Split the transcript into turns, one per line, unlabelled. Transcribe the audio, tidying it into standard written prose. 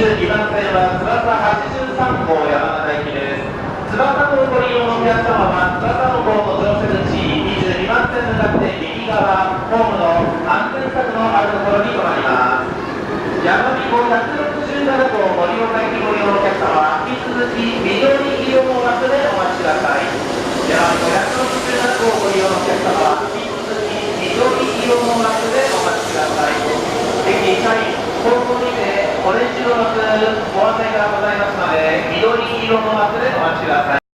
22番線は翼83号山形行きです。翼号ご利用のお客様は翼の号の乗車口22番線向かって右側ホームの安全柵のあるところに停まります。山見号167号盛岡行きご利用のお客様は引き続き緑色の枠でお待ちください。山見号167号ご利用のお客様は引き続き緑色の枠でお待ちください。駅社員後方にてオレンジの枠ご案内がございますので緑色の枠でお待ちください。